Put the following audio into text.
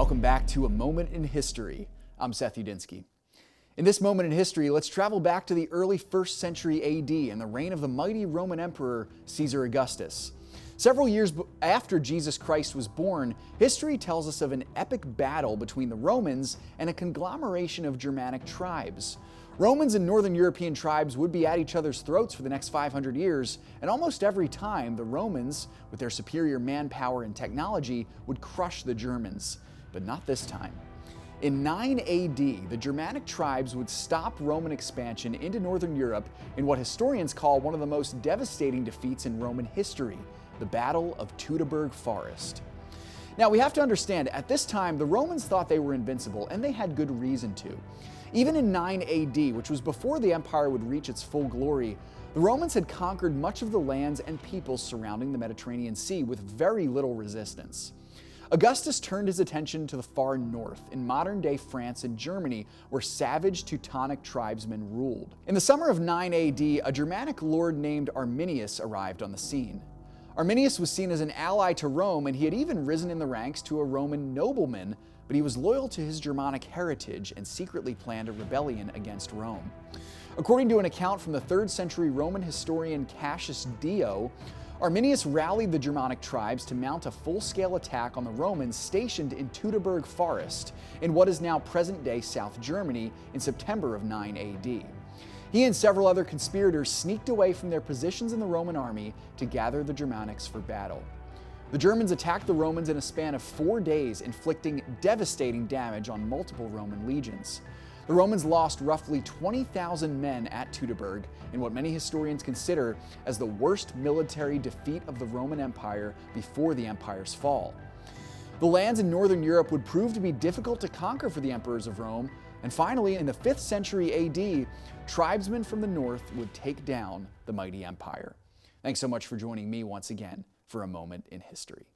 Welcome back to A Moment in History. I'm Seth Udinsky. In this moment in history, let's travel back to the early 1st century AD and the reign of the mighty Roman Emperor Caesar Augustus. Several years after Jesus Christ was born, history tells us of an epic battle between the Romans and a conglomeration of Germanic tribes. Romans and Northern European tribes would be at each other's throats for the next 500 years, and almost every time the Romans, with their superior manpower and technology, would crush the Germans. But not this time. In 9 AD, the Germanic tribes would stop Roman expansion into Northern Europe in what historians call one of the most devastating defeats in Roman history, the Battle of Teutoburg Forest. Now, we have to understand, at this time, the Romans thought they were invincible, and they had good reason to. Even in 9 AD, which was before the empire would reach its full glory, the Romans had conquered much of the lands and peoples surrounding the Mediterranean Sea with very little resistance. Augustus turned his attention to the far north, in modern-day France and Germany, where savage Teutonic tribesmen ruled. In the summer of 9 AD, a Germanic lord named Arminius arrived on the scene. Arminius was seen as an ally to Rome, and he had even risen in the ranks to a Roman nobleman, but he was loyal to his Germanic heritage and secretly planned a rebellion against Rome. According to an account from the 3rd century Roman historian Cassius Dio, Arminius rallied the Germanic tribes to mount a full-scale attack on the Romans stationed in Teutoburg Forest, in what is now present-day South Germany, in September of 9 AD. He and several other conspirators sneaked away from their positions in the Roman army to gather the Germanics for battle. The Germans attacked the Romans in a span of 4 days, inflicting devastating damage on multiple Roman legions. The Romans lost roughly 20,000 men at Teutoburg in what many historians consider as the worst military defeat of the Roman Empire before the empire's fall. The lands in Northern Europe would prove to be difficult to conquer for the emperors of Rome, and finally, in the 5th century AD, tribesmen from the north would take down the mighty empire. Thanks so much for joining me once again for A Moment in History.